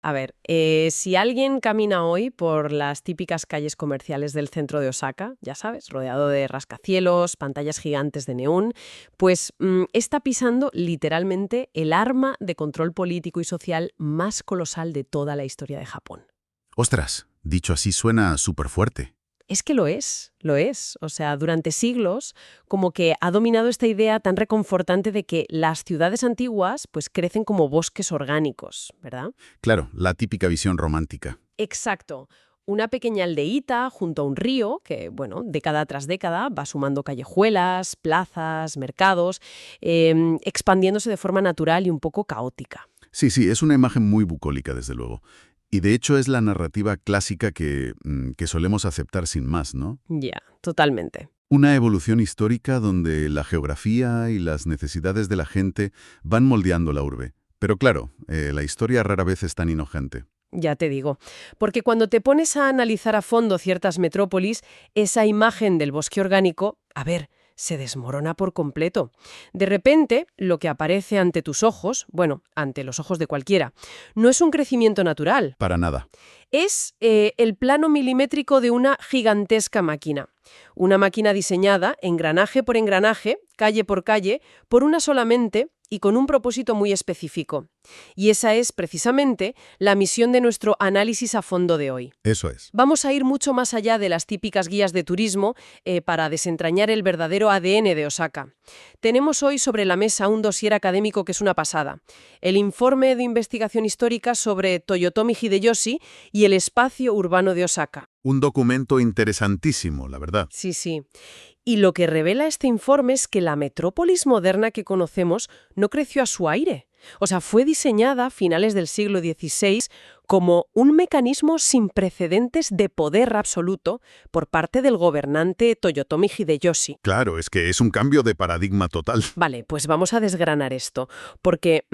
A ver, si alguien camina hoy por las típicas calles comerciales del centro de Osaka, ya sabes, rodeado de rascacielos, pantallas gigantes de neón, pues está pisando literalmente el arma de control político y social más colosal de toda la historia de Japón. Ostras, dicho así suena súper fuerte. Es que lo es, lo es. O sea, durante siglos como que ha dominado esta idea tan reconfortante de que las ciudades antiguas pues crecen como bosques orgánicos, ¿verdad? Claro, la típica visión romántica. Exacto. Una pequeña aldeíta junto a un río que, bueno, década tras década va sumando callejuelas, plazas, mercados, expandiéndose de forma natural y un poco caótica. Sí, sí, es una imagen muy bucólica, desde luego. Y de hecho es la narrativa clásica que solemos aceptar sin más, ¿no? Ya, totalmente. Una evolución histórica donde la geografía y las necesidades de la gente van moldeando la urbe. Pero claro, la historia rara vez es tan inocente. Ya te digo, porque cuando te pones a analizar a fondo ciertas metrópolis, esa imagen del bosque orgánico, a ver, se desmorona por completo. De repente, lo que aparece ante tus ojos, bueno, ante los ojos de cualquiera, no es un crecimiento natural, Para nada. es el plano milimétrico de una gigantesca máquina. Una máquina diseñada, engranaje por engranaje, calle por calle, por una sola mente y con un propósito muy específico. Y esa es, precisamente, la misión de nuestro análisis a fondo de hoy. Eso es. Vamos a ir mucho más allá de las típicas guías de turismo para desentrañar el verdadero ADN de Osaka. Tenemos hoy sobre la mesa un dossier académico que es una pasada. El informe de investigación histórica sobre Toyotomi Hideyoshi y el espacio urbano de Osaka. Un documento interesantísimo, la verdad. Sí, sí. Y lo que revela este informe es que la metrópolis moderna que conocemos no creció a su aire. O sea, fue diseñada a finales del siglo XVI como un mecanismo sin precedentes de poder absoluto por parte del gobernante Toyotomi Hideyoshi. Claro, es que es un cambio de paradigma total. Vale, pues vamos a desgranar esto, porque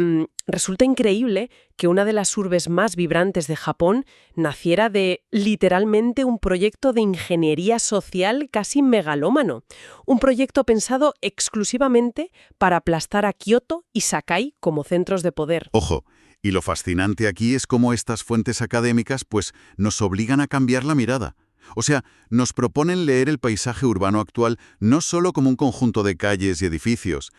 resulta increíble que una de las urbes más vibrantes de Japón naciera de literalmente un proyecto de ingeniería social casi megalómano. Un proyecto pensado exclusivamente para aplastar a Kioto y Sakai como centros de poder. Ojo, y lo fascinante aquí es cómo estas fuentes académicas pues nos obligan a cambiar la mirada. O sea, nos proponen leer el paisaje urbano actual no solo como un conjunto de calles y edificios,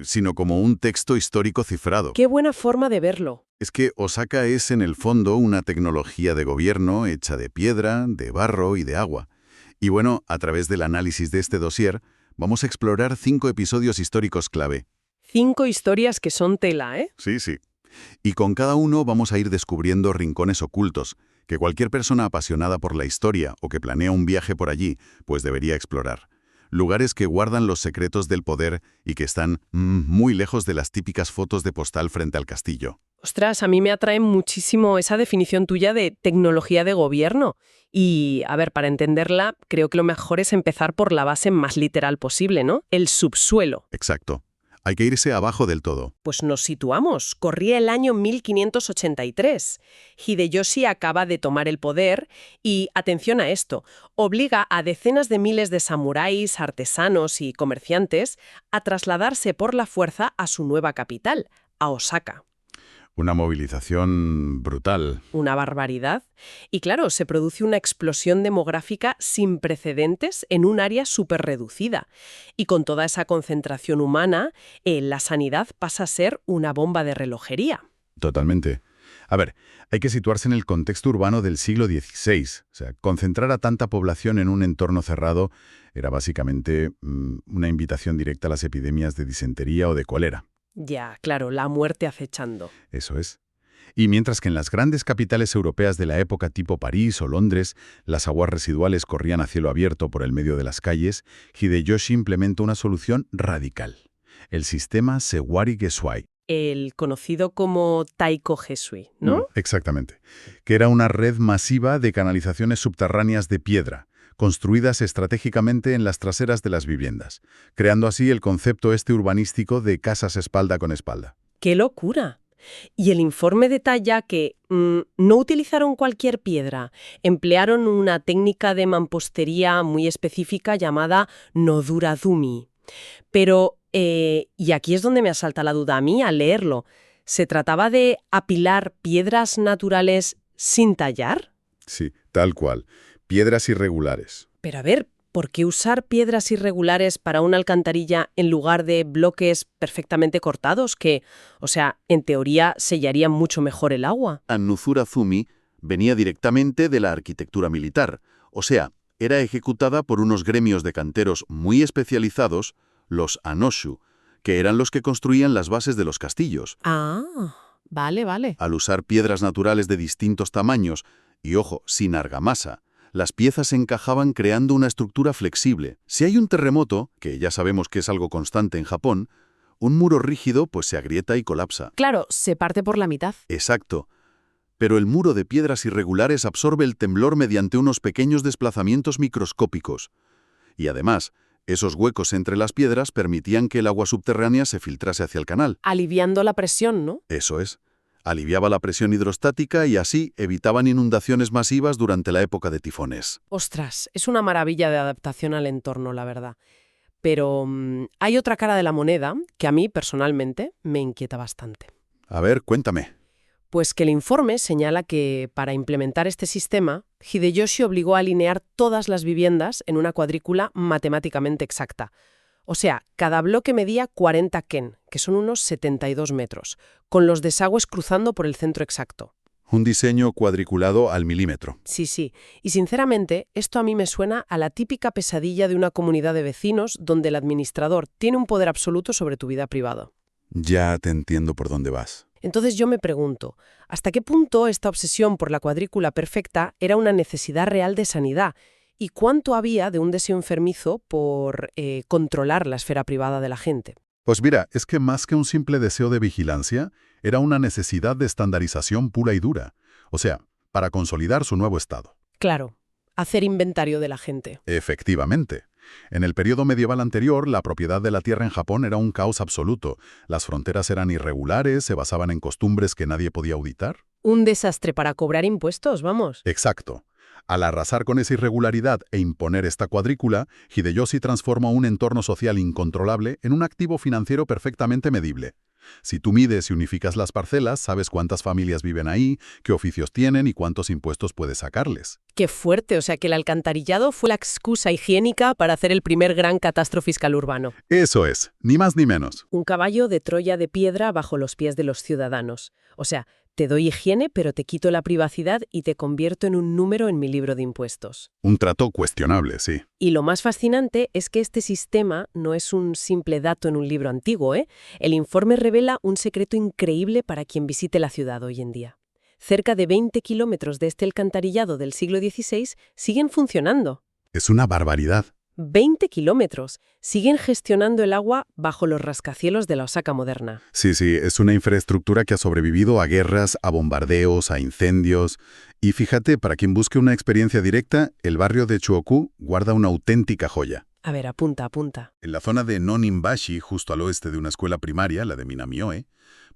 sino como un texto histórico cifrado. Qué buena forma de verlo. Es que Osaka es en el fondo una tecnología de gobierno hecha de piedra, de barro y de agua. Y bueno, a través del análisis de este dossier, vamos a explorar 5 episodios históricos clave. 5 historias que son tela, ¿eh? Sí, sí. Y con cada uno vamos a ir descubriendo rincones ocultos, que cualquier persona apasionada por la historia o que planea un viaje por allí, pues debería explorar. Lugares que guardan los secretos del poder y que están muy lejos de las típicas fotos de postal frente al castillo. Ostras, a mí me atrae muchísimo esa definición tuya de tecnología de gobierno. Y, a ver, para entenderla, creo que lo mejor es empezar por la base más literal posible, ¿no? El subsuelo. Exacto. Hay que irse abajo del todo. Pues nos situamos. Corría el año 1583. Hideyoshi acaba de tomar el poder y, atención a esto, obliga a decenas de miles de samuráis, artesanos y comerciantes a trasladarse por la fuerza a su nueva capital, a Osaka. Una movilización brutal. Una barbaridad. Y claro, se produce una explosión demográfica sin precedentes en un área súper reducida. Y con toda esa concentración humana, la sanidad pasa a ser una bomba de relojería. Totalmente. A ver, hay que situarse en el contexto urbano del siglo XVI. O sea, concentrar a tanta población en un entorno cerrado era básicamente una invitación directa a las epidemias de disentería o de cólera. Ya, claro, la muerte acechando. Eso es. Y mientras que en las grandes capitales europeas de la época tipo París o Londres, las aguas residuales corrían a cielo abierto por el medio de las calles, Hideyoshi implementó una solución radical: el sistema Sewari Geswai. El conocido como Taiko Gesui, ¿no? Exactamente. Que era una red masiva de canalizaciones subterráneas de piedra, construidas estratégicamente en las traseras de las viviendas, creando así el concepto urbanístico de casas espalda con espalda. ¡Qué locura! Y el informe detalla que no utilizaron cualquier piedra, emplearon una técnica de mampostería muy específica llamada noduradumi. Pero, y aquí es donde me asalta la duda a mí al leerlo, ¿Se trataba de apilar piedras naturales sin tallar? Sí, tal cual. Piedras irregulares. Pero a ver, ¿por qué usar piedras irregulares para una alcantarilla en lugar de bloques perfectamente cortados que, o sea, en teoría sellarían mucho mejor el agua? An-Nuzur-Azumi venía directamente de la arquitectura militar, o sea, era ejecutada por unos gremios de canteros muy especializados, los Anoshu, que eran los que construían las bases de los castillos. Ah, vale. Al usar piedras naturales de distintos tamaños y, ojo, sin argamasa, las piezas se encajaban creando una estructura flexible. Si hay un terremoto, que ya sabemos que es algo constante en Japón, un muro rígido pues se agrieta y colapsa. Claro, se parte por la mitad. Exacto. Pero el muro de piedras irregulares absorbe el temblor mediante unos pequeños desplazamientos microscópicos. Y además, esos huecos entre las piedras permitían que el agua subterránea se filtrase hacia el canal. Aliviando la presión, ¿no? Eso es. Aliviaba la presión hidrostática y así evitaban inundaciones masivas durante la época de tifones. Ostras, es una maravilla de adaptación al entorno, la verdad. Pero hay otra cara de la moneda que a mí, personalmente, me inquieta bastante. A ver, cuéntame. Pues que el informe señala que, para implementar este sistema, Hideyoshi obligó a alinear todas las viviendas en una cuadrícula matemáticamente exacta. O sea, cada bloque medía 40 ken, que son unos 72 metros, con los desagües cruzando por el centro exacto. Un diseño cuadriculado al milímetro. Sí. Y sinceramente, esto a mí me suena a la típica pesadilla de una comunidad de vecinos donde el administrador tiene un poder absoluto sobre tu vida privada. Ya te entiendo por dónde vas. Entonces yo me pregunto, ¿hasta qué punto esta obsesión por la cuadrícula perfecta era una necesidad real de sanidad? ¿Y cuánto había de un deseo enfermizo por controlar la esfera privada de la gente? Pues mira, es que más que un simple deseo de vigilancia, era una necesidad de estandarización pura y dura. O sea, para consolidar su nuevo estado. Claro, hacer inventario de la gente. Efectivamente. En el periodo medieval anterior, la propiedad de la tierra en Japón era un caos absoluto. Las fronteras eran irregulares, se basaban en costumbres que nadie podía auditar. Un desastre para cobrar impuestos, vamos. Exacto. Al arrasar con esa irregularidad e imponer esta cuadrícula, Hideyoshi transforma un entorno social incontrolable en un activo financiero perfectamente medible. Si tú mides y unificas las parcelas, sabes cuántas familias viven ahí, qué oficios tienen y cuántos impuestos puedes sacarles. Qué fuerte, o sea que el alcantarillado fue la excusa higiénica para hacer el primer gran catastro fiscal urbano. Eso es, ni más ni menos. Un caballo de Troya de piedra bajo los pies de los ciudadanos. O sea, te doy higiene, pero te quito la privacidad y te convierto en un número en mi libro de impuestos. Un trato cuestionable, sí. Y lo más fascinante es que este sistema no es un simple dato en un libro antiguo, ¿eh? El informe revela un secreto increíble para quien visite la ciudad hoy en día. Cerca de 20 kilómetros de este alcantarillado del siglo XVI siguen funcionando. Es una barbaridad. 20 kilómetros. Siguen gestionando el agua bajo los rascacielos de la Osaka moderna. Sí, es una infraestructura que ha sobrevivido a guerras, a bombardeos, a incendios. Y fíjate, para quien busque una experiencia directa, el barrio de Chuoku guarda una auténtica joya. A ver, apunta. En la zona de Noninbashi, justo al oeste de una escuela primaria, la de Minamioe,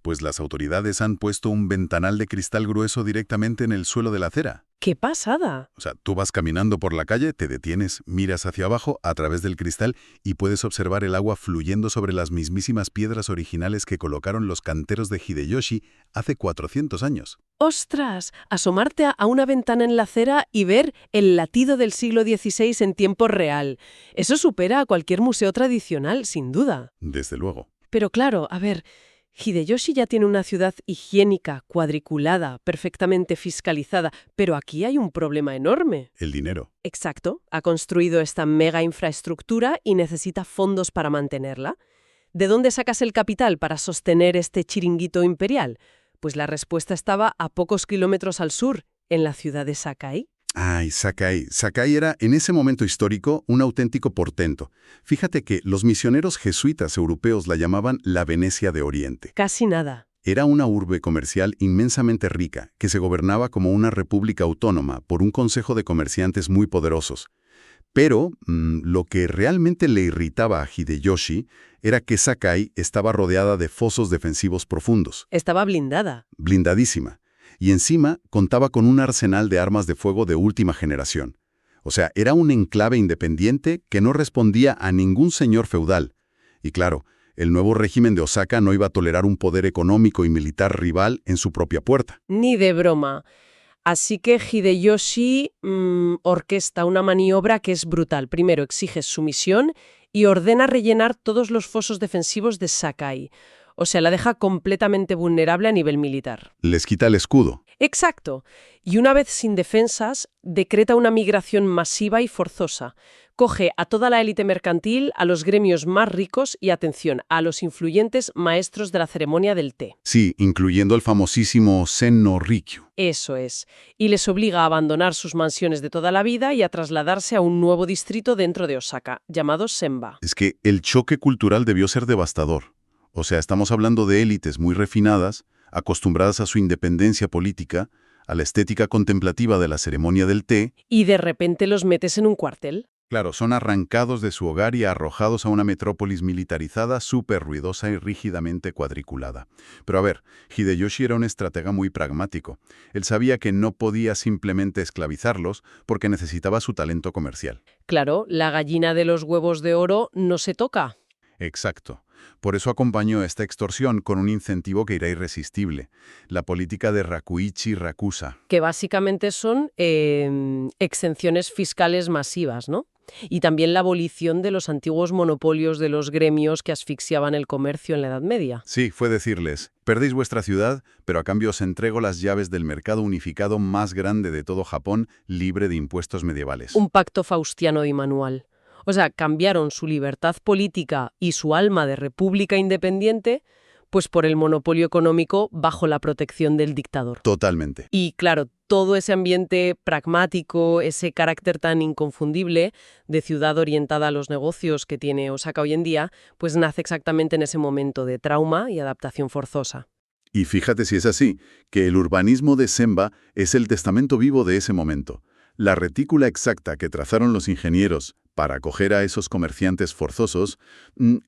pues las autoridades han puesto un ventanal de cristal grueso directamente en el suelo de la acera. ¡Qué pasada! O sea, tú vas caminando por la calle, te detienes, miras hacia abajo a través del cristal y puedes observar el agua fluyendo sobre las mismísimas piedras originales que colocaron los canteros de Hideyoshi hace 400 años. ¡Ostras! Asomarte a una ventana en la acera y ver el latido del siglo XVI en tiempo real. Eso supera a cualquier museo tradicional, sin duda. Desde luego. Pero claro, a ver, Hideyoshi ya tiene una ciudad higiénica, cuadriculada, perfectamente fiscalizada, pero aquí hay un problema enorme. El dinero. Exacto, ha construido esta mega infraestructura y necesita fondos para mantenerla. ¿De dónde sacas el capital para sostener este chiringuito imperial? Pues la respuesta estaba a pocos kilómetros al sur, en la ciudad de Sakai. Ay, Sakai. Sakai era, en ese momento histórico, un auténtico portento. Fíjate que los misioneros jesuitas europeos la llamaban la Venecia de Oriente. Casi nada. Era una urbe comercial inmensamente rica, que se gobernaba como una república autónoma por un consejo de comerciantes muy poderosos. Pero lo que realmente le irritaba a Hideyoshi era que Sakai estaba rodeada de fosos defensivos profundos. Estaba blindada. Blindadísima. Y encima contaba con un arsenal de armas de fuego de última generación. O sea, era un enclave independiente que no respondía a ningún señor feudal. Y claro, El nuevo régimen de Osaka no iba a tolerar un poder económico y militar rival en su propia puerta. Ni de broma. Así que Hideyoshi orquesta una maniobra que es brutal. Primero exige sumisión y ordena rellenar todos los fosos defensivos de Sakai. O sea, la deja completamente vulnerable a nivel militar. Les quita el escudo. Exacto. Y una vez sin defensas, decreta una migración masiva y forzosa. Coge a toda la élite mercantil, a los gremios más ricos y, atención, a los influyentes maestros de la ceremonia del té. Sí, incluyendo el famosísimo Sen no Rikyu. Eso es. Y les obliga a abandonar sus mansiones de toda la vida y a trasladarse a un nuevo distrito dentro de Osaka, llamado Senba. Es que el choque cultural debió ser devastador. O sea, estamos hablando de élites muy refinadas, acostumbradas a su independencia política, a la estética contemplativa de la ceremonia del té. Y de repente los metes en un cuartel. Claro, son arrancados de su hogar y arrojados a una metrópolis militarizada, súper ruidosa y rígidamente cuadriculada. Pero a ver, Hideyoshi era un estratega muy pragmático. Él sabía que no podía simplemente esclavizarlos porque necesitaba su talento comercial. Claro, la gallina de los huevos de oro no se toca. Exacto. Por eso acompañó esta extorsión con un incentivo que era irresistible, la política de Rakuichi Rakusa. Que básicamente son exenciones fiscales masivas, ¿no? Y también la abolición de los antiguos monopolios de los gremios que asfixiaban el comercio en la Edad Media. Sí, fue decirles, perdéis vuestra ciudad, pero a cambio os entrego las llaves del mercado unificado más grande de todo Japón, libre de impuestos medievales. Un pacto faustiano y manual. O sea, cambiaron su libertad política y su alma de república independiente pues por el monopolio económico bajo la protección del dictador. Totalmente. Y claro, todo ese ambiente pragmático, ese carácter tan inconfundible de ciudad orientada a los negocios que tiene Osaka hoy en día, pues nace exactamente en ese momento de trauma y adaptación forzosa. Y fíjate si es así, que el urbanismo de Senba es el testamento vivo de ese momento. La retícula exacta que trazaron los ingenieros para acoger a esos comerciantes forzosos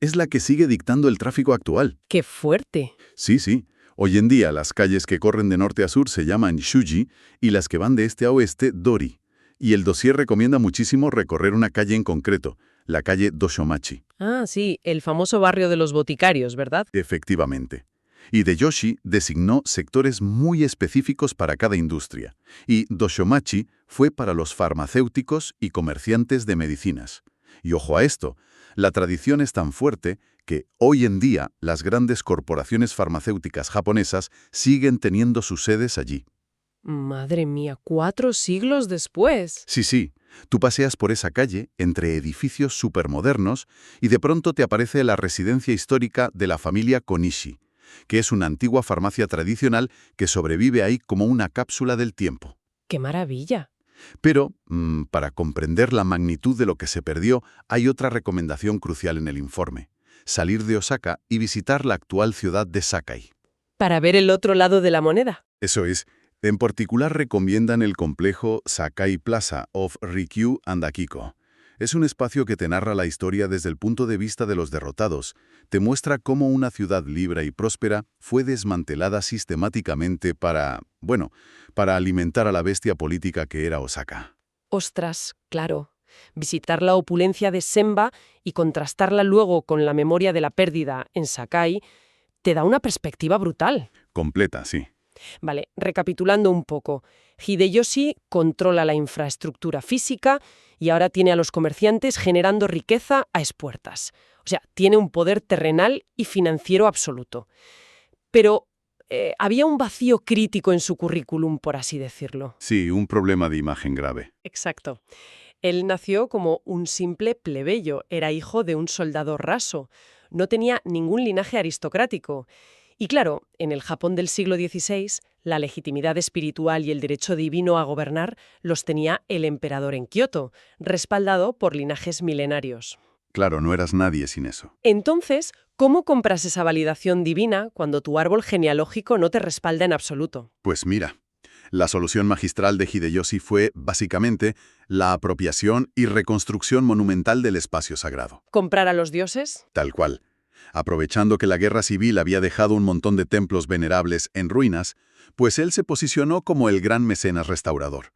es la que sigue dictando el tráfico actual. ¡Qué fuerte! Sí, sí. Hoy en día las calles que corren de norte a sur se llaman Shuji y las que van de este a oeste Dori. Y el dossier recomienda muchísimo recorrer una calle en concreto, la calle Doshomachi. Ah, sí, el famoso barrio de los boticarios, ¿verdad? Efectivamente. Hideyoshi designó sectores muy específicos para cada industria, y Doshomachi fue para los farmacéuticos y comerciantes de medicinas. Y ojo a esto, la tradición es tan fuerte que hoy en día las grandes corporaciones farmacéuticas japonesas siguen teniendo sus sedes allí. Madre mía, 4 siglos después. Sí, sí. Tú paseas por esa calle entre edificios supermodernos y de pronto te aparece la residencia histórica de la familia Konishi, que es una antigua farmacia tradicional que sobrevive ahí como una cápsula del tiempo. ¡Qué maravilla! Pero, para comprender la magnitud de lo que se perdió, hay otra recomendación crucial en el informe: salir de Osaka y visitar la actual ciudad de Sakai. Para ver el otro lado de la moneda. Eso es. En particular recomiendan el complejo Sakai Plaza of Rikyu and Akiko. Es un espacio que te narra la historia desde el punto de vista de los derrotados. Te muestra cómo una ciudad libre y próspera fue desmantelada sistemáticamente para alimentar a la bestia política que era Osaka. Ostras, claro. Visitar la opulencia de Senba y contrastarla luego con la memoria de la pérdida en Sakai te da una perspectiva brutal. Completa, sí. Vale, recapitulando un poco. Hideyoshi controla la infraestructura física y ahora tiene a los comerciantes generando riqueza a espuertas. O sea, tiene un poder terrenal y financiero absoluto. Pero había un vacío crítico en su currículum, por así decirlo. Sí, un problema de imagen grave. Exacto. Él nació como un simple plebeyo, era hijo de un soldado raso, no tenía ningún linaje aristocrático. Y claro, en el Japón del siglo XVI, la legitimidad espiritual y el derecho divino a gobernar los tenía el emperador en Kioto, respaldado por linajes milenarios. Claro, no eras nadie sin eso. Entonces, ¿cómo compras esa validación divina cuando tu árbol genealógico no te respalda en absoluto? Pues mira, la solución magistral de Hideyoshi fue, básicamente, la apropiación y reconstrucción monumental del espacio sagrado. ¿Comprar a los dioses? Tal cual. Aprovechando que la guerra civil había dejado un montón de templos venerables en ruinas, pues él se posicionó como el gran mecenas restaurador.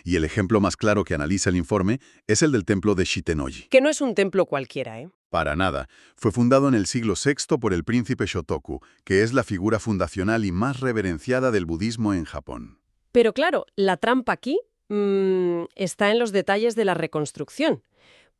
Y el ejemplo más claro que analiza el informe es el del templo de Shitenoji. Que no es un templo cualquiera, ¿eh? Para nada. Fue fundado en el siglo VI por el príncipe Shotoku, que es la figura fundacional y más reverenciada del budismo en Japón. Pero claro, la trampa aquí está en los detalles de la reconstrucción.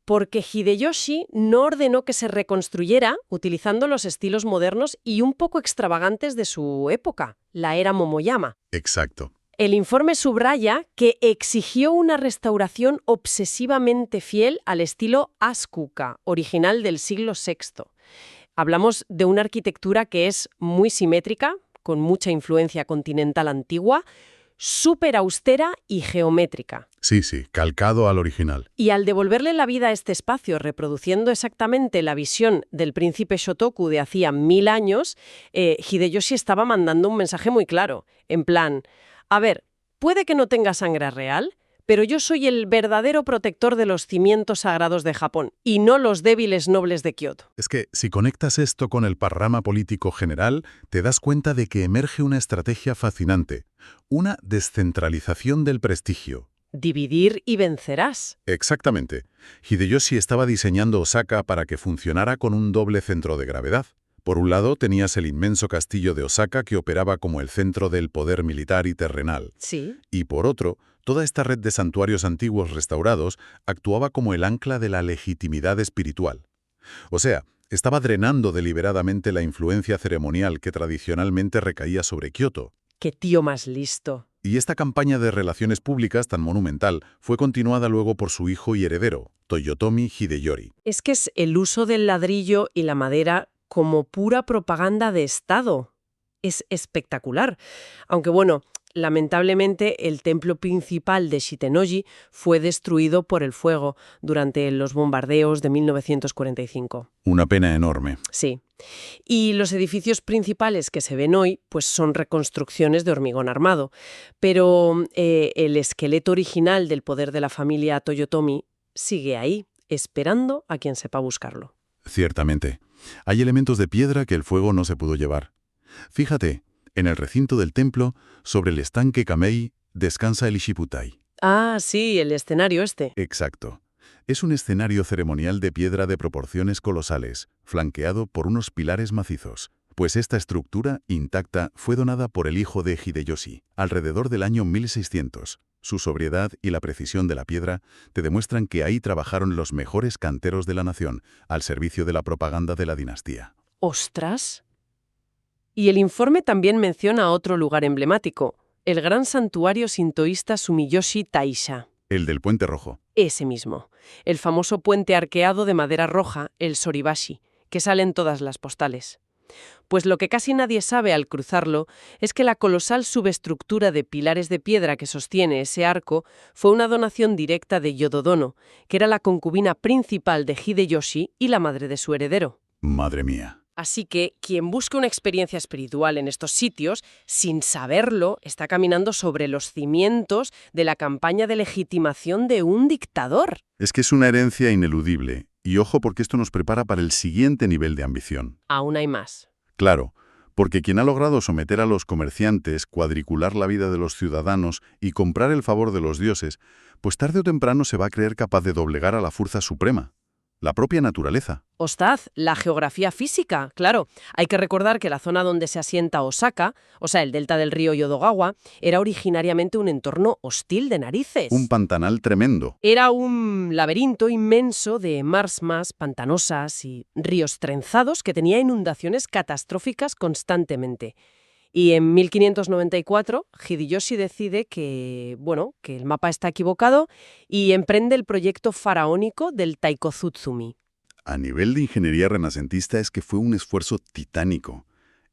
Porque Hideyoshi no ordenó que se reconstruyera utilizando los estilos modernos y un poco extravagantes de su época, la era Momoyama. Exacto. El informe subraya que exigió una restauración obsesivamente fiel al estilo Asuka, original del siglo VI. Hablamos de una arquitectura que es muy simétrica, con mucha influencia continental antigua, súper austera y geométrica. Sí, calcado al original. Y al devolverle la vida a este espacio, reproduciendo exactamente la visión del príncipe Shotoku de hacía 1000 años, Hideyoshi estaba mandando un mensaje muy claro, en plan, a ver, puede que no tenga sangre real, pero yo soy el verdadero protector de los cimientos sagrados de Japón, y no los débiles nobles de Kioto. Es que si conectas esto con el panorama político general, te das cuenta de que emerge una estrategia fascinante, una descentralización del prestigio. Dividir y vencerás. Exactamente. Hideyoshi estaba diseñando Osaka para que funcionara con un doble centro de gravedad. Por un lado, tenías el inmenso castillo de Osaka que operaba como el centro del poder militar y terrenal. Sí. Y por otro, toda esta red de santuarios antiguos restaurados actuaba como el ancla de la legitimidad espiritual. O sea, estaba drenando deliberadamente la influencia ceremonial que tradicionalmente recaía sobre Kioto. ¡Qué tío más listo! Y esta campaña de relaciones públicas tan monumental fue continuada luego por su hijo y heredero, Toyotomi Hideyori. Es que es el uso del ladrillo y la madera como pura propaganda de Estado. Es espectacular. Aunque bueno, lamentablemente el templo principal de Shitenoji fue destruido por el fuego durante los bombardeos de 1945. Una pena enorme. Sí. Y los edificios principales que se ven hoy pues son reconstrucciones de hormigón armado. Pero el esqueleto original del poder de la familia Toyotomi sigue ahí, esperando a quien sepa buscarlo. Ciertamente. Hay elementos de piedra que el fuego no se pudo llevar. Fíjate, en el recinto del templo, sobre el estanque Kamei, descansa el Ishibutai. Ah, sí, el escenario este. Exacto. Es un escenario ceremonial de piedra de proporciones colosales, flanqueado por unos pilares macizos. Pues esta estructura, intacta, fue donada por el hijo de Hideyoshi, alrededor del año 1600. Su sobriedad y la precisión de la piedra te demuestran que ahí trabajaron los mejores canteros de la nación, al servicio de la propaganda de la dinastía. ¡Ostras! Y el informe también menciona otro lugar emblemático, el gran santuario sintoísta Sumiyoshi Taisha. El del Puente Rojo. Ese mismo. El famoso puente arqueado de madera roja, el Soribashi, que sale en todas las postales. Pues lo que casi nadie sabe al cruzarlo es que la colosal subestructura de pilares de piedra que sostiene ese arco fue una donación directa de Yododono, que era la concubina principal de Hideyoshi y la madre de su heredero. Madre mía. Así que quien busque una experiencia espiritual en estos sitios, sin saberlo, está caminando sobre los cimientos de la campaña de legitimación de un dictador. Es que es una herencia ineludible. Y ojo porque esto nos prepara para el siguiente nivel de ambición. Aún hay más. Claro, porque quien ha logrado someter a los comerciantes, cuadricular la vida de los ciudadanos y comprar el favor de los dioses, pues tarde o temprano se va a creer capaz de doblegar a la fuerza suprema, la propia naturaleza. Ostaz, la geografía física, claro. Hay que recordar que la zona donde se asienta Osaka, o sea, el delta del río Yodogawa, era originariamente un entorno hostil de narices. Un pantanal tremendo. Era un laberinto inmenso de marsmas pantanosas y ríos trenzados que tenía inundaciones catastróficas constantemente. Y en 1594, Hideyoshi decide que el mapa está equivocado y emprende el proyecto faraónico del Taikozutsumi. A nivel de ingeniería renacentista es que fue un esfuerzo titánico.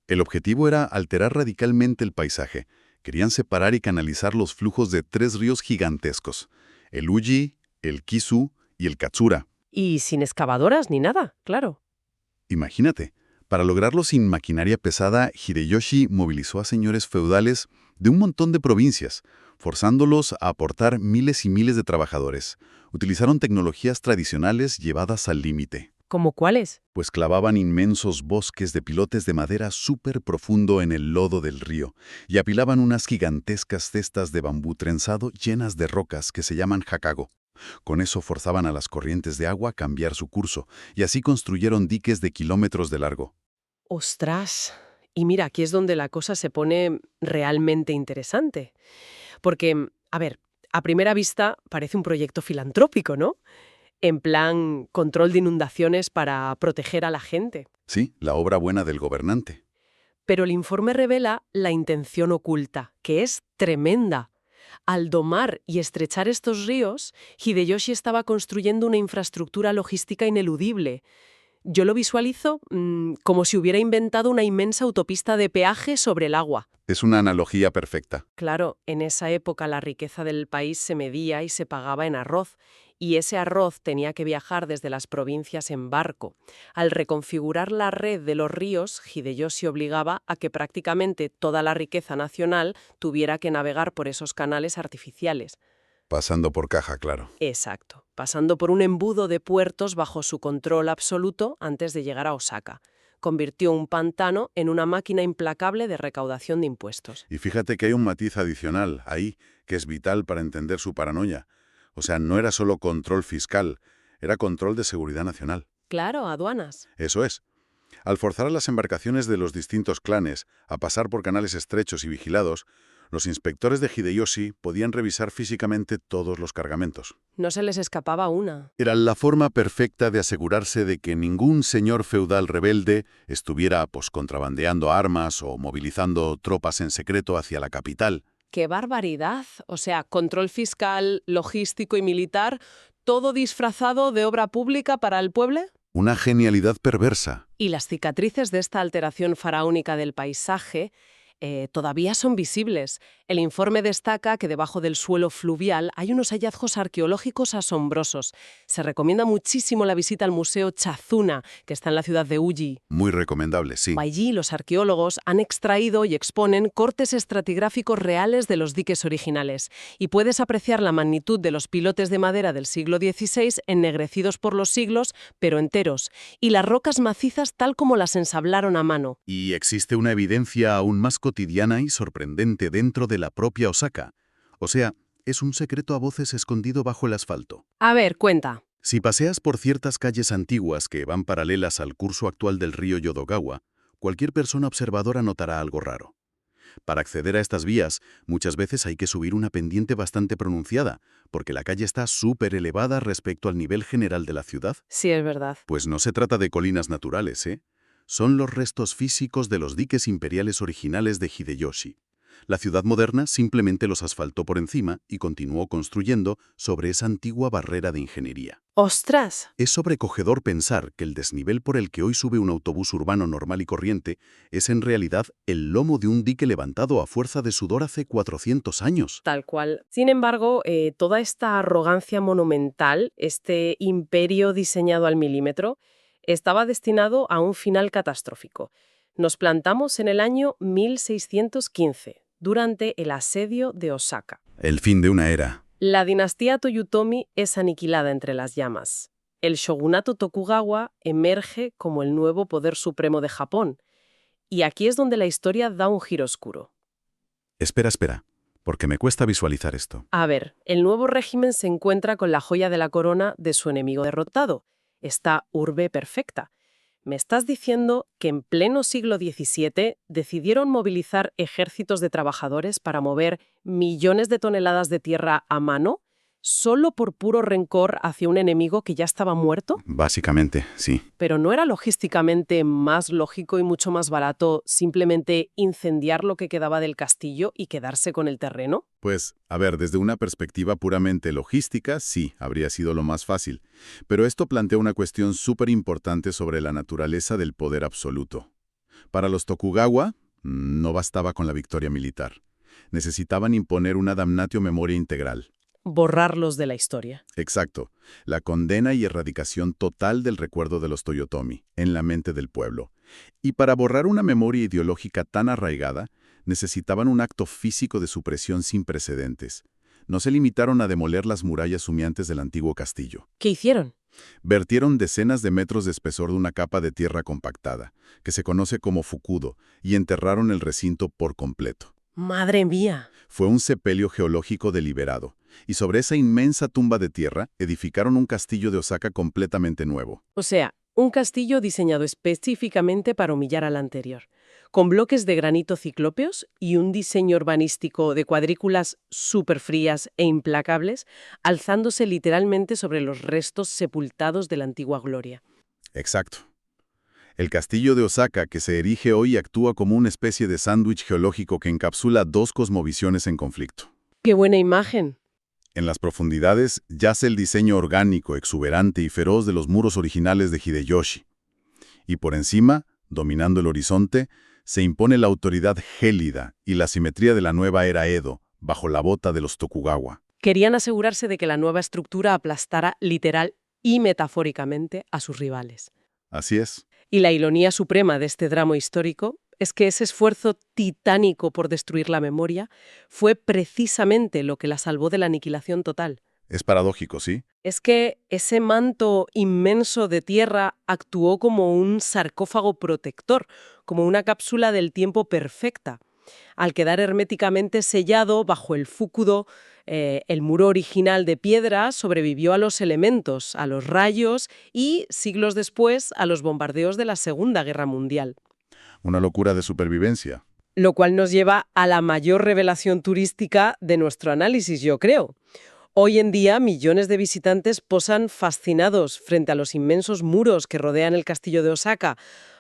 El objetivo era alterar radicalmente el paisaje. Querían separar y canalizar los flujos de 3 ríos gigantescos, el Uji, el Kisu y el Katsura. Y sin excavadoras ni nada, claro. Imagínate. Para lograrlo sin maquinaria pesada, Hideyoshi movilizó a señores feudales de un montón de provincias, forzándolos a aportar miles y miles de trabajadores. Utilizaron tecnologías tradicionales llevadas al límite. ¿Cómo cuáles? Pues clavaban inmensos bosques de pilotes de madera súper profundo en el lodo del río y apilaban unas gigantescas cestas de bambú trenzado llenas de rocas que se llaman jacago. Con eso forzaban a las corrientes de agua a cambiar su curso y así construyeron diques de kilómetros de largo. ¡Ostras! Y mira, aquí es donde la cosa se pone realmente interesante. Porque, a ver, a primera vista parece un proyecto filantrópico, ¿no? En plan, control de inundaciones para proteger a la gente. Sí, la obra buena del gobernante. Pero el informe revela la intención oculta, que es tremenda. Al domar y estrechar estos ríos, Hideyoshi estaba construyendo una infraestructura logística ineludible. Yo lo visualizo como si hubiera inventado una inmensa autopista de peaje sobre el agua. Es una analogía perfecta. Claro, en esa época la riqueza del país se medía y se pagaba en arroz, y ese arroz tenía que viajar desde las provincias en barco. Al reconfigurar la red de los ríos, Hideyoshi obligaba a que prácticamente toda la riqueza nacional tuviera que navegar por esos canales artificiales. Pasando por caja, claro. Exacto, pasando por un embudo de puertos bajo su control absoluto antes de llegar a Osaka. Convirtió un pantano en una máquina implacable de recaudación de impuestos. Y fíjate que hay un matiz adicional ahí que es vital para entender su paranoia. O sea, no era solo control fiscal, era control de seguridad nacional. Claro, aduanas. Eso es. Al forzar a las embarcaciones de los distintos clanes a pasar por canales estrechos y vigilados, los inspectores de Hideyoshi podían revisar físicamente todos los cargamentos. No se les escapaba una. Era la forma perfecta de asegurarse de que ningún señor feudal rebelde estuviera contrabandeando armas o movilizando tropas en secreto hacia la capital. ¡Qué barbaridad! O sea, control fiscal, logístico y militar, todo disfrazado de obra pública para el pueblo. Una genialidad perversa. Y las cicatrices de esta alteración faraónica del paisaje todavía son visibles. El informe destaca que debajo del suelo fluvial hay unos hallazgos arqueológicos asombrosos. Se recomienda muchísimo la visita al Museo Chazuna, que está en la ciudad de Uji. Muy recomendable, sí. Allí los arqueólogos han extraído y exponen cortes estratigráficos reales de los diques originales, y puedes apreciar la magnitud de los pilotes de madera del siglo XVI ennegrecidos por los siglos, pero enteros, y las rocas macizas tal como las ensablaron a mano. Y existe una evidencia aún más cotidiana y sorprendente dentro de la propia Osaka. O sea, es un secreto a voces escondido bajo el asfalto. A ver, cuenta. Si paseas por ciertas calles antiguas que van paralelas al curso actual del río Yodogawa, cualquier persona observadora notará algo raro. Para acceder a estas vías, muchas veces hay que subir una pendiente bastante pronunciada, porque la calle está súper elevada respecto al nivel general de la ciudad. Sí, es verdad. Pues no se trata de colinas naturales, ¿eh? Son los restos físicos de los diques imperiales originales de Hideyoshi. La ciudad moderna simplemente los asfaltó por encima y continuó construyendo sobre esa antigua barrera de ingeniería. ¡Ostras! Es sobrecogedor pensar que el desnivel por el que hoy sube un autobús urbano normal y corriente es en realidad el lomo de un dique levantado a fuerza de sudor hace 400 años. Tal cual. Sin embargo, toda esta arrogancia monumental, este imperio diseñado al milímetro, estaba destinado a un final catastrófico. Nos plantamos en el año 1615, durante el asedio de Osaka. El fin de una era. La dinastía Toyotomi es aniquilada entre las llamas. El shogunato Tokugawa emerge como el nuevo poder supremo de Japón. Y aquí es donde la historia da un giro oscuro. Espera, porque me cuesta visualizar esto. A ver, el nuevo régimen se encuentra con la joya de la corona de su enemigo derrotado, esta urbe perfecta. ¿Me estás diciendo que en pleno siglo XVII decidieron movilizar ejércitos de trabajadores para mover millones de toneladas de tierra a mano, solo por puro rencor hacia un enemigo que ya estaba muerto? Básicamente, sí. ¿Pero no era logísticamente más lógico y mucho más barato simplemente incendiar lo que quedaba del castillo y quedarse con el terreno? Pues, a ver, desde una perspectiva puramente logística, sí, habría sido lo más fácil. Pero esto plantea una cuestión súper importante sobre la naturaleza del poder absoluto. Para los Tokugawa, no bastaba con la victoria militar. Necesitaban imponer una damnatio memoria integral. Borrarlos de la historia. Exacto. La condena y erradicación total del recuerdo de los Toyotomi en la mente del pueblo. Y para borrar una memoria ideológica tan arraigada, necesitaban un acto físico de supresión sin precedentes. No se limitaron a demoler las murallas humeantes del antiguo castillo. ¿Qué hicieron? Vertieron decenas de metros de espesor de una capa de tierra compactada, que se conoce como fukudo, y enterraron el recinto por completo. ¡Madre mía! Fue un sepelio geológico deliberado, y sobre esa inmensa tumba de tierra edificaron un castillo de Osaka completamente nuevo. O sea, un castillo diseñado específicamente para humillar al anterior, con bloques de granito ciclópeos y un diseño urbanístico de cuadrículas súper frías e implacables, alzándose literalmente sobre los restos sepultados de la antigua gloria. Exacto. El castillo de Osaka, que se erige hoy, actúa como una especie de sándwich geológico que encapsula dos cosmovisiones en conflicto. ¡Qué buena imagen! En las profundidades yace el diseño orgánico, exuberante y feroz de los muros originales de Hideyoshi. Y por encima, dominando el horizonte, se impone la autoridad gélida y la simetría de la nueva era Edo, bajo la bota de los Tokugawa. Querían asegurarse de que la nueva estructura aplastara literal y metafóricamente a sus rivales. Así es. Y la ironía suprema de este drama histórico es que ese esfuerzo titánico por destruir la memoria fue precisamente lo que la salvó de la aniquilación total. Es paradójico, ¿sí? Es que ese manto inmenso de tierra actuó como un sarcófago protector, como una cápsula del tiempo perfecta. Al quedar herméticamente sellado bajo el fukudo, el muro original de piedra sobrevivió a los elementos, a los rayos y, siglos después, a los bombardeos de la Segunda Guerra Mundial. Una locura de supervivencia. Lo cual nos lleva a la mayor revelación turística de nuestro análisis, yo creo. Hoy en día, millones de visitantes posan fascinados frente a los inmensos muros que rodean el castillo de Osaka,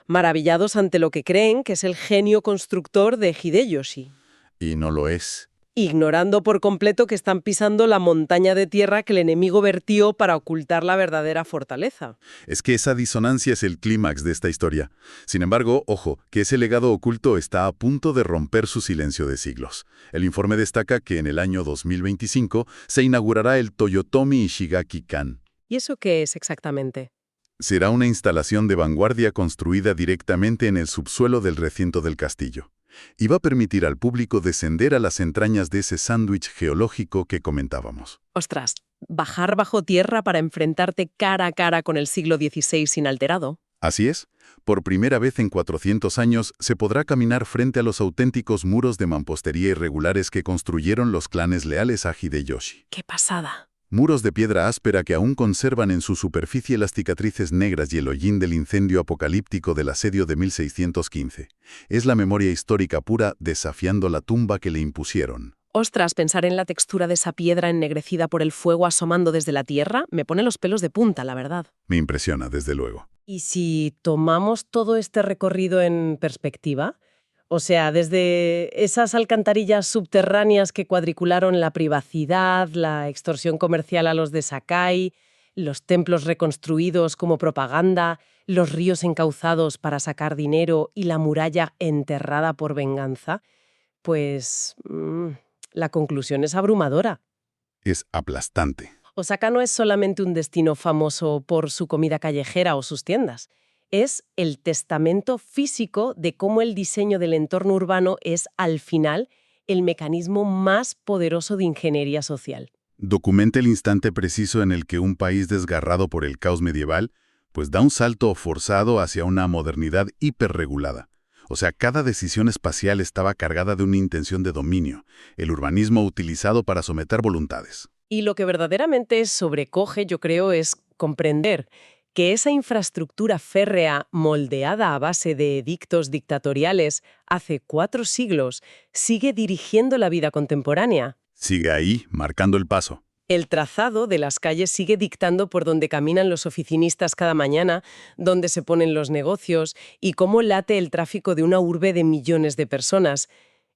maravillados ante lo que creen que es el genio constructor de Hideyoshi, Y no lo es. ignorando por completo que están pisando la montaña de tierra que el enemigo vertió para ocultar la verdadera fortaleza. Es que esa disonancia es el clímax de esta historia. Sin embargo, ojo, que ese legado oculto está a punto de romper su silencio de siglos. El informe destaca que en el año 2025 se inaugurará el Toyotomi Ishigaki-kan. ¿Y eso qué es exactamente? Será una instalación de vanguardia construida directamente en el subsuelo del recinto del castillo. Y va a permitir al público descender a las entrañas de ese sándwich geológico que comentábamos. Ostras, bajar bajo tierra para enfrentarte cara a cara con el siglo XVI inalterado. Así es, por primera vez en 400 años se podrá caminar frente a los auténticos muros de mampostería irregulares que construyeron los clanes leales a Hideyoshi. ¡Qué pasada! Muros de piedra áspera que aún conservan en su superficie las cicatrices negras y el hollín del incendio apocalíptico del asedio de 1615. Es la memoria histórica pura desafiando la tumba que le impusieron. Ostras, pensar en la textura de esa piedra ennegrecida por el fuego asomando desde la tierra me pone los pelos de punta, la verdad. Me impresiona, desde luego. ¿Y si tomamos todo este recorrido en perspectiva? O sea, desde esas alcantarillas subterráneas que cuadricularon la privacidad, la extorsión comercial a los de Sakai, los templos reconstruidos como propaganda, los ríos encauzados para sacar dinero y la muralla enterrada por venganza, pues la conclusión es abrumadora. Es aplastante. Osaka no es solamente un destino famoso por su comida callejera o sus tiendas. Es el testamento físico de cómo el diseño del entorno urbano es, al final, el mecanismo más poderoso de ingeniería social. Documenta el instante preciso en el que un país desgarrado por el caos medieval, pues da un salto forzado hacia una modernidad hiperregulada. O sea, cada decisión espacial estaba cargada de una intención de dominio, el urbanismo utilizado para someter voluntades. Y lo que verdaderamente sobrecoge, yo creo, es comprender que esa infraestructura férrea moldeada a base de edictos dictatoriales hace 4 siglos sigue dirigiendo la vida contemporánea. Sigue ahí, marcando el paso. El trazado de las calles sigue dictando por dónde caminan los oficinistas cada mañana, dónde se ponen los negocios y cómo late el tráfico de una urbe de millones de personas.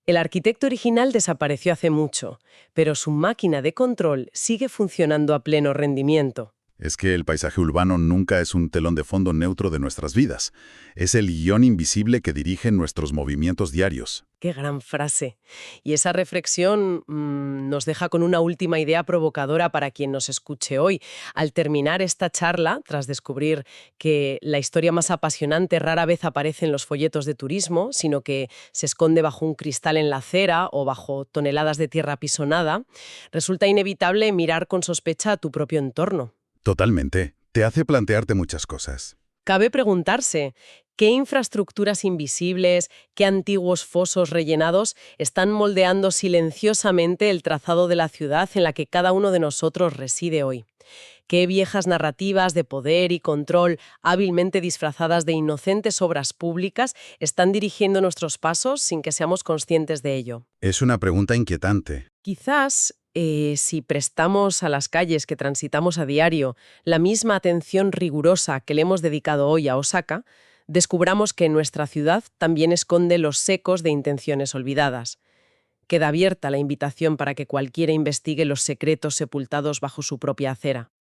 El arquitecto original desapareció hace mucho, pero su máquina de control sigue funcionando a pleno rendimiento. Es que el paisaje urbano nunca es un telón de fondo neutro de nuestras vidas. Es el guión invisible que dirige nuestros movimientos diarios. ¡Qué gran frase! Y esa reflexión nos deja con una última idea provocadora para quien nos escuche hoy. Al terminar esta charla, tras descubrir que la historia más apasionante rara vez aparece en los folletos de turismo, sino que se esconde bajo un cristal en la acera o bajo toneladas de tierra apisonada, resulta inevitable mirar con sospecha a tu propio entorno. Totalmente. Te hace plantearte muchas cosas. Cabe preguntarse, ¿qué infraestructuras invisibles, qué antiguos fosos rellenados están moldeando silenciosamente el trazado de la ciudad en la que cada uno de nosotros reside hoy? ¿Qué viejas narrativas de poder y control, hábilmente disfrazadas de inocentes obras públicas, están dirigiendo nuestros pasos sin que seamos conscientes de ello? Es una pregunta inquietante. Quizás, si prestamos a las calles que transitamos a diario la misma atención rigurosa que le hemos dedicado hoy a Osaka, descubramos que nuestra ciudad también esconde los ecos de intenciones olvidadas. Queda abierta la invitación para que cualquiera investigue los secretos sepultados bajo su propia acera.